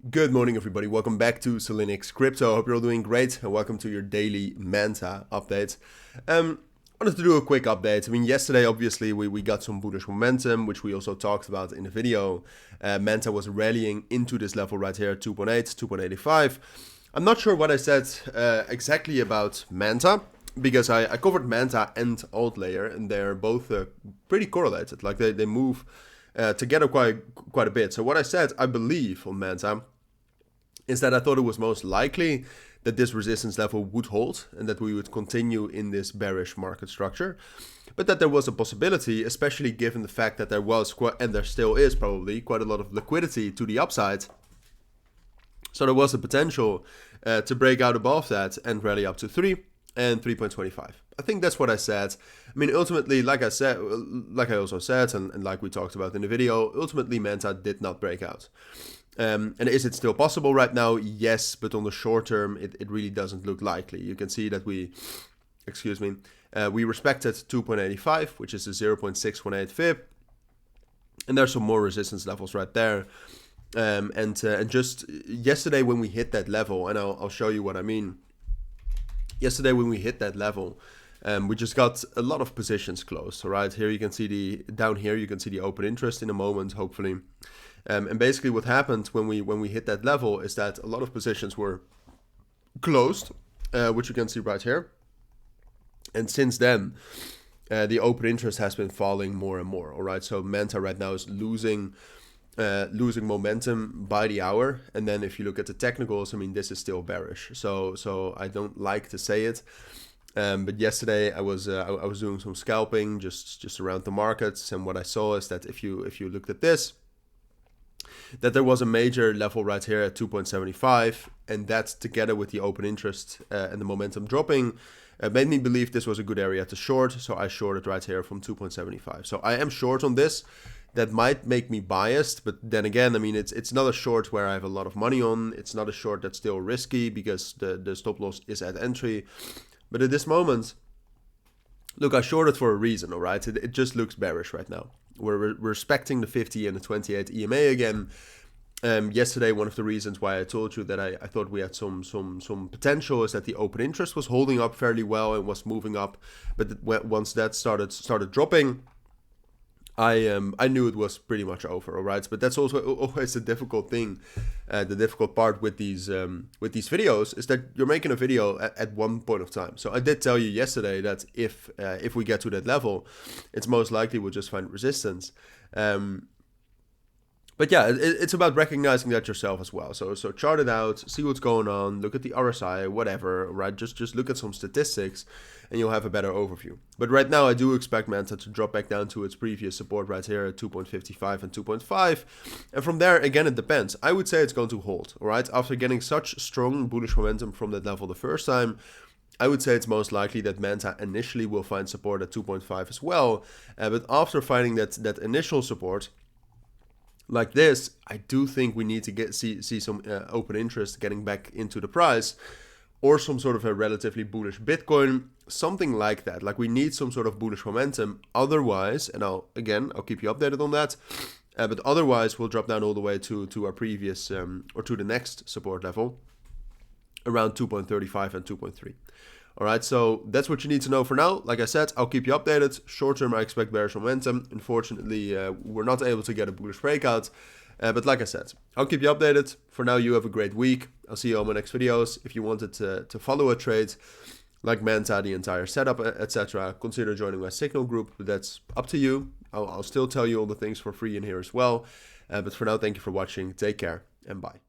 Good morning, everybody. Welcome back to Cilinix Crypto. Hope you're all doing great, and welcome to your daily Manta update. Wanted to do a quick update. I mean, yesterday, obviously, we got some bullish momentum, which we also talked about in the video. Manta was rallying into this level right here, 2.8, 2.85. I'm not sure what I said exactly about Manta, because I covered Manta and alt layer, and they're both pretty correlated. Like they move together quite a bit. So what I said, I believe, on Manta is that I thought it was most likely that this resistance level would hold and that we would continue in this bearish market structure. But that there was a possibility, especially given the fact that there was, and there still is probably, quite a lot of liquidity to the upside. So there was a potential to break out above that and rally up to 3 and 3.25. I think that's what I said. I mean, ultimately, like I also said, and like we talked about in the video, ultimately Manta did not break out. And is it still possible right now? Yes, but on the short term, it really doesn't look likely. You can see that we respected 2.85, which is a 0.618 fib. And there's some more resistance levels right there. And just yesterday when we hit that level, and I'll show you what I mean. Yesterday when we hit that level, we just got a lot of positions closed. All right, here you can see down here you can see the open interest in a moment, hopefully. And basically what happened when we hit that level is that a lot of positions were closed, which you can see right here. And since then, the open interest has been falling more and more. All right, so Manta right now is losing momentum by the hour. And then if you look at the technicals, I mean, this is still bearish. So I don't like to say it. But yesterday I was doing some scalping just around the markets, and what I saw is that if you looked at this, that there was a major level right here at 2.75, and that together with the open interest and the momentum dropping made me believe this was a good area to short. So I shorted right here from 2.75. So I am short on this. That might make me biased, but then again, I mean, it's not a short where I have a lot of money on. It's not a short that's still risky because the stop loss is at entry. But at this moment, look, I shorted for a reason, all right? It just looks bearish right now. We're respecting the 50 and the 28 EMA again. Yesterday, one of the reasons why I told you that I thought we had some potential is that the open interest was holding up fairly well and was moving up. But once that started dropping, I knew it was pretty much over, all right? But that's also always a difficult thing. The difficult part with these videos is that you're making a video at one point of time. So I did tell you yesterday that if we get to that level, it's most likely we'll just find resistance. But yeah, it's about recognizing that yourself as well. So chart it out, see what's going on, look at the RSI, whatever, right? Just look at some statistics and you'll have a better overview. But right now I do expect Manta to drop back down to its previous support right here at 2.55 and 2.5. And from there, again, it depends. I would say it's going to hold, all right? After getting such strong bullish momentum from that level the first time, I would say it's most likely that Manta initially will find support at 2.5 as well. But after finding that initial support, like this, I do think we need to see some open interest getting back into the price, or some sort of a relatively bullish Bitcoin, something like that. Like we need some sort of bullish momentum. Otherwise, and I'll keep you updated on that. But otherwise, we'll drop down all the way to our previous or to the next support level, around 2.35 and 2.3. All right, so that's what you need to know for now. Like I said, I'll keep you updated. Short term, I expect bearish momentum. Unfortunately, we're not able to get a bullish breakout. But like I said, I'll keep you updated. For now, you have a great week. I'll see you on my next videos. If you wanted to follow a trade like Manta, the entire setup, etc., consider joining my Signal group. But that's up to you. I'll still tell you all the things for free in here as well. But for now, thank you for watching. Take care and bye.